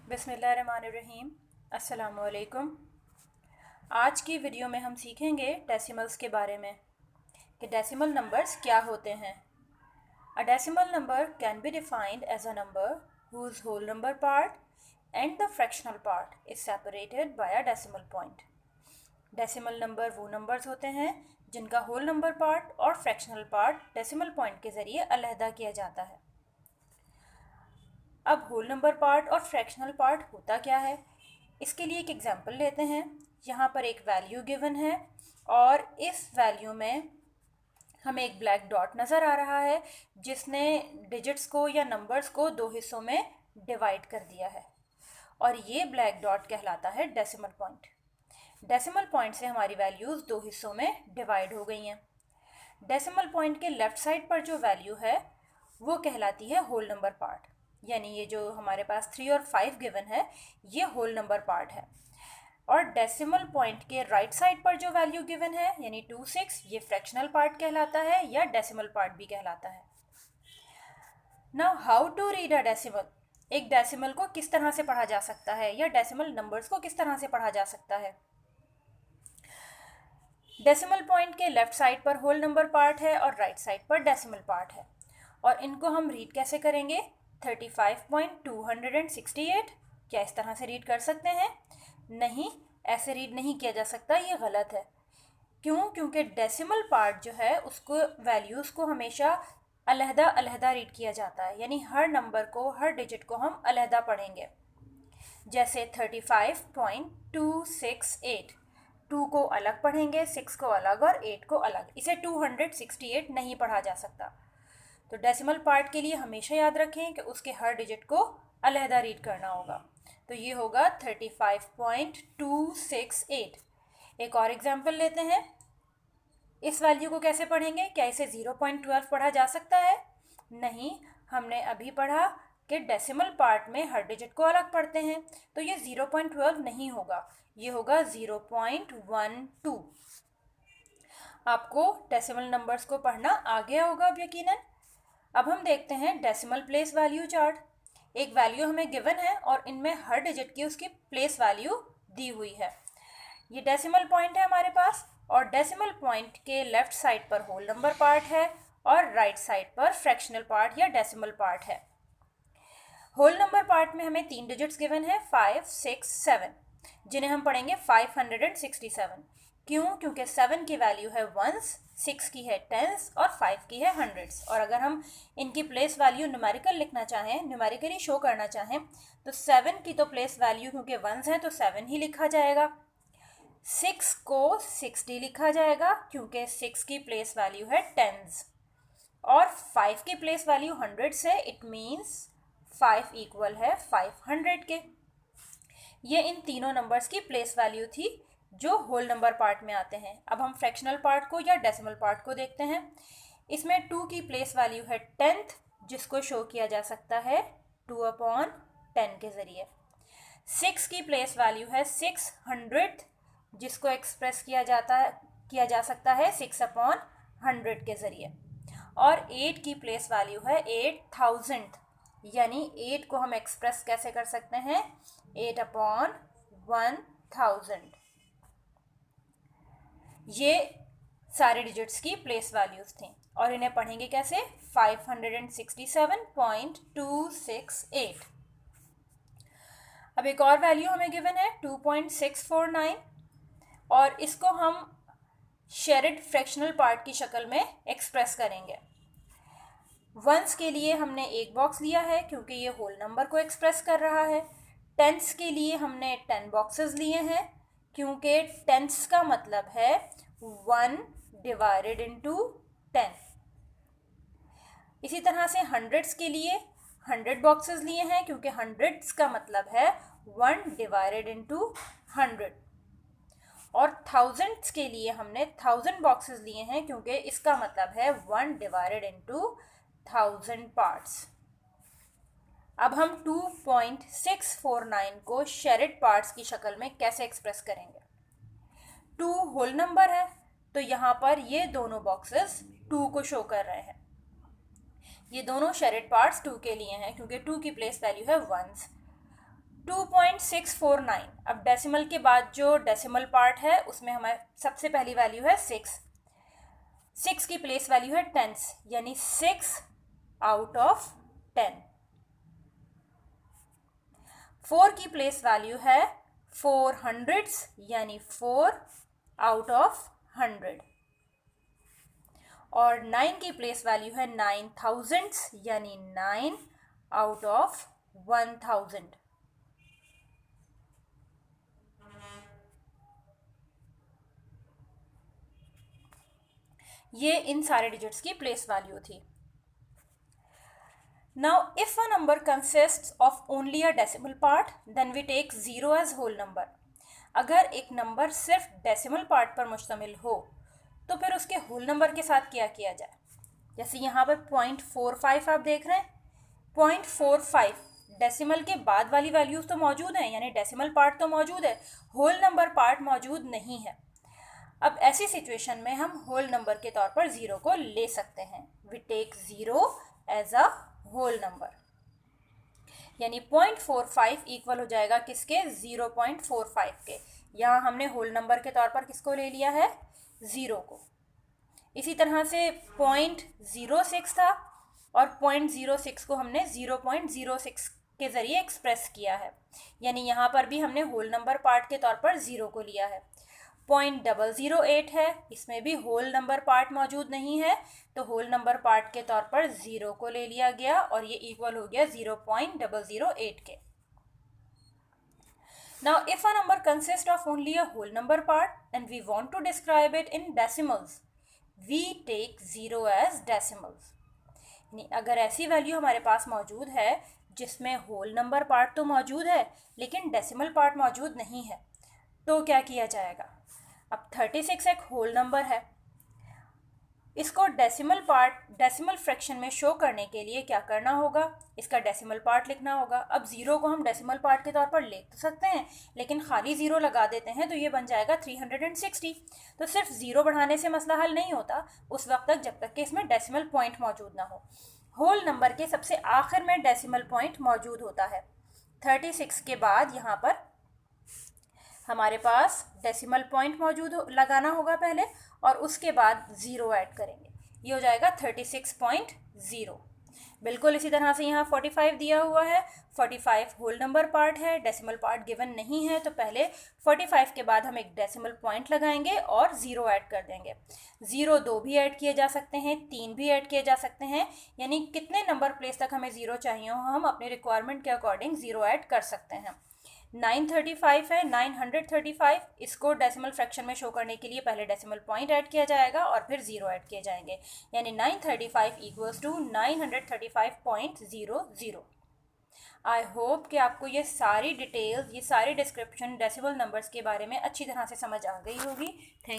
बिस्मिल्लाहिर्रहमानिर्रहीम। अस्सलामुअलैकुम। आज की वीडियो में हम सीखेंगे डेसिमल्स के बारे में कि डेसिमल नंबर्स क्या होते हैं। A decimal number can be defined as a number whose whole number part and the fractional part is separated by a decimal point। Decimal number वो नंबर्स होते हैं जिनका होल नंबर पार्ट और fractional part decimal point के ज़रिए अलहदा किया जाता है। अब होल नंबर पार्ट और फ्रैक्शनल पार्ट होता क्या है, इसके लिए एक एग्जांपल लेते हैं। यहाँ पर एक वैल्यू गिवन है और इस वैल्यू में हमें एक ब्लैक डॉट नज़र आ रहा है जिसने डिजिट्स को या नंबर्स को दो हिस्सों में डिवाइड कर दिया है और ये ब्लैक डॉट कहलाता है डेसिमल पॉइंट। डेसिमल पॉइंट से हमारी वैल्यूज़ दो हिस्सों में डिवाइड हो गई हैं। डेसिमल पॉइंट के लेफ़्ट साइड पर जो वैल्यू है वो कहलाती है होल नंबर पार्ट, यानी ये जो हमारे पास 3 और 5 गिवन है ये होल नंबर पार्ट है। और डेसिमल पॉइंट के राइट साइड पर जो वैल्यू गिवन है यानी 2, 6 ये फ्रैक्शनल पार्ट कहलाता है या डेसिमल पार्ट भी कहलाता है। Now how to read a decimal, एक डेसिमल को किस तरह से पढ़ा जा सकता है या डेसिमल नंबर्स को किस तरह से पढ़ा जा सकता है। डेसिमल पॉइंट के लेफ्ट साइड पर होल नंबर पार्ट है और राइट साइड पर डेसिमल पार्ट है और इनको हम रीड कैसे करेंगे। 35.268 क्या इस तरह से रीड कर सकते हैं? नहीं, ऐसे रीड नहीं किया जा सकता, ये गलत है। क्यों? क्योंकि डेसिमल पार्ट जो है उसको वैल्यूज़ को हमेशा अलहदा अलहदा रीड किया जाता है, यानी हर नंबर को हर डिजिट को हम अलहदा पढ़ेंगे। जैसे 35.268 2 को अलग पढ़ेंगे, 6 को अलग और 8 को अलग, इसे 268 नहीं पढ़ा जा सकता। तो डेसिमल पार्ट के लिए हमेशा याद रखें कि उसके हर डिजिट को अलहदा रीड करना होगा। तो ये होगा 35.268। एक और एग्जांपल लेते हैं। इस वैल्यू को कैसे पढ़ेंगे? क्या इसे 0.12 पढ़ा जा सकता है? नहीं, हमने अभी पढ़ा कि डेसिमल पार्ट में हर डिजिट को अलग पढ़ते हैं, तो ये 0.12 नहीं होगा, ये होगा 0.12। आपको डेसिमल नंबर्स को पढ़ना आ गया होगा अब यकीनन। अब हम देखते हैं डेसिमल प्लेस वैल्यू चार्ट। एक वैल्यू हमें गिवन है और इनमें हर डिजिट की उसकी प्लेस वैल्यू दी हुई है। ये डेसिमल पॉइंट है हमारे पास और डेसिमल पॉइंट के लेफ्ट साइड पर होल नंबर पार्ट है और राइट साइड पर फ्रैक्शनल पार्ट या डेसिमल पार्ट है। होल नंबर पार्ट में हमें 3 डिजिट्स गिवन है 5, 6, 7, जिन्हें हम पढ़ेंगे 567। क्यों? क्योंकि 7 की वैल्यू है वंस, 6 की है टेंस और 5 की है हंड्रेड्स। और अगर हम इनकी प्लेस वैल्यू न्यूमेरिकल लिखना चाहें, न्यूमेरिकली शो करना चाहें, तो 7 की तो प्लेस वैल्यू क्योंकि वंस है तो 7 ही लिखा जाएगा। 6 को 60 लिखा जाएगा क्योंकि 6 की प्लेस वैल्यू है टेंस और 5 की प्लेस वैल्यू हंड्रेड्स है, इट मीन्स 5 इक्वल है 500 के। ये इन तीनों नंबर्स की प्लेस वैल्यू थी जो होल नंबर पार्ट में आते हैं। अब हम फ्रैक्शनल पार्ट को या डेसिमल पार्ट को देखते हैं। इसमें 2 की प्लेस वैल्यू है 10th, जिसको शो किया जा सकता है 2/10 के ज़रिए। 6 की प्लेस वैल्यू है 600th, जिसको एक्सप्रेस किया जा सकता है 6/100 के ज़रिए। और 8 की प्लेस वैल्यू है 8000th, यानी 8 को हम एक्सप्रेस कैसे कर सकते हैं? 8/1000। ये सारे डिजिट्स की प्लेस वैल्यूज़ थी और इन्हें पढ़ेंगे कैसे? 567.268। अब एक और वैल्यू हमें गिवन है 2.649 और इसको हम शेयर्ड फ्रैक्शनल पार्ट की शक्ल में एक्सप्रेस करेंगे। वंस के लिए हमने एक बॉक्स लिया है क्योंकि ये होल नंबर को एक्सप्रेस कर रहा है। टेंस के लिए हमने 10 बॉक्सेस लिए हैं क्योंकि टेंस का मतलब है 1 डिवाइडेड इंटू 10। इसी तरह से हंड्रेड्स के लिए 100 बॉक्सेस लिए हैं क्योंकि हंड्रेड्स का मतलब है 1 डिवाइडेड इंटू 100। और थाउजेंड्स के लिए हमने 1000 बॉक्सेस लिए हैं क्योंकि इसका मतलब है 1 डिवाइडेड इंटू 1000 पार्ट्स। अब हम 2.649 को शेयर्ड पार्ट्स की शक्ल में कैसे एक्सप्रेस करेंगे? 2 होल नंबर है तो यहाँ पर ये दोनों बॉक्सेस 2 को शो कर रहे हैं। ये दोनों शेयर्ड पार्ट्स 2 के लिए हैं क्योंकि 2 की प्लेस वैल्यू है वंस। 2.649। अब डेसिमल के बाद जो डेसिमल पार्ट है उसमें हमारे सबसे पहली वैल्यू है 6 की प्लेस वैल्यू है टेंस, यानी 6 आउट ऑफ 10। 4 की प्लेस वैल्यू है 400, यानी 4 आउट ऑफ 100। और 9 की प्लेस वैल्यू है 9000, यानी 9 आउट ऑफ 1000। ये इन सारे डिजिट्स की प्लेस वैल्यू थी। Now, if a number consists of only a decimal part, then we take 0 as whole number. अगर एक नंबर सिर्फ डेसिमल पार्ट पर मुश्तमिल हो तो फिर उसके होल नंबर के साथ क्या किया जाए। जैसे यहाँ पर 0.45 आप देख रहे हैं, 0.45 डेसिमल के बाद वाली वैल्यूज तो मौजूद हैं, यानी डेसिमल पार्ट तो मौजूद है, होल नंबर पार्ट मौजूद नहीं है। अब ऐसी सिचुएशन में हम होल नंबर के तौर पर 0 को ले सकते हैं। We take 0 as a whole number, यानी 0.45 इक्वल हो जाएगा किसके, 0.45 के। यहाँ हमने होल नंबर के तौर पर किसको ले लिया है, 0 को। इसी तरह से 0.06 था और 0.06 को हमने 0.06 के ज़रिए एक्सप्रेस किया है, यानी यहाँ पर भी हमने होल नंबर पार्ट के तौर पर 0 को लिया है। 0.008 है, इसमें भी होल नंबर पार्ट मौजूद नहीं है, तो होल नंबर पार्ट के तौर पर 0 को ले लिया गया और ये इक्वल हो गया 0.008 के। Now, if a number consists of only a whole number part and we want to describe it in decimals, we take 0 as decimals. यानी अगर ऐसी वैल्यू हमारे पास मौजूद है जिसमें होल नंबर पार्ट तो मौजूद है लेकिन डेसिमल पार्ट मौजूद नहीं है, तो क्या किया जाएगा। अब 36 एक होल नंबर है, इसको डेसिमल फ्रैक्शन में शो करने के लिए क्या करना होगा, इसका डेसिमल पार्ट लिखना होगा। अब 0 को हम डेसिमल पार्ट के तौर पर ले तो सकते हैं, लेकिन खाली 0 लगा देते हैं तो ये बन जाएगा 360। तो सिर्फ 0 बढ़ाने से मसला हल नहीं होता उस वक्त तक जब तक कि इसमें डेसिमल पॉइंट मौजूद ना हो। होल नंबर के सबसे आखिर में डेसिमल पॉइंट मौजूद होता है। 36 के बाद यहाँ पर हमारे पास डेसिमल पॉइंट मौजूद लगाना होगा पहले, और उसके बाद 0 ऐड करेंगे, ये हो जाएगा 36.0। बिल्कुल इसी तरह से यहाँ 45 दिया हुआ है, 45 होल नंबर पार्ट है, डेसिमल पार्ट गिवन नहीं है, तो पहले 45 के बाद हम एक डेसिमल पॉइंट लगाएंगे और 0 ऐड कर देंगे। 0 2 भी ऐड किए जा सकते हैं, 3 भी ऐड किए जा सकते हैं, यानी कितने नंबर प्लेस तक हमें 0 चाहिए हो हम अपने रिक्वायरमेंट के अकॉर्डिंग 0 ऐड कर सकते हैं। 935 है, 935, इसको डेसिमल फ्रैक्शन में शो करने के लिए पहले डेसिमल पॉइंट ऐड किया जाएगा और फिर 0 ऐड किए जाएंगे, यानी 935 इक्वल्स टू 935.00। आई होप कि आपको ये सारी डिटेल्स, ये सारी डिस्क्रिप्शन डेसिमल नंबर्स के बारे में अच्छी तरह से समझ आ गई होगी। थैंक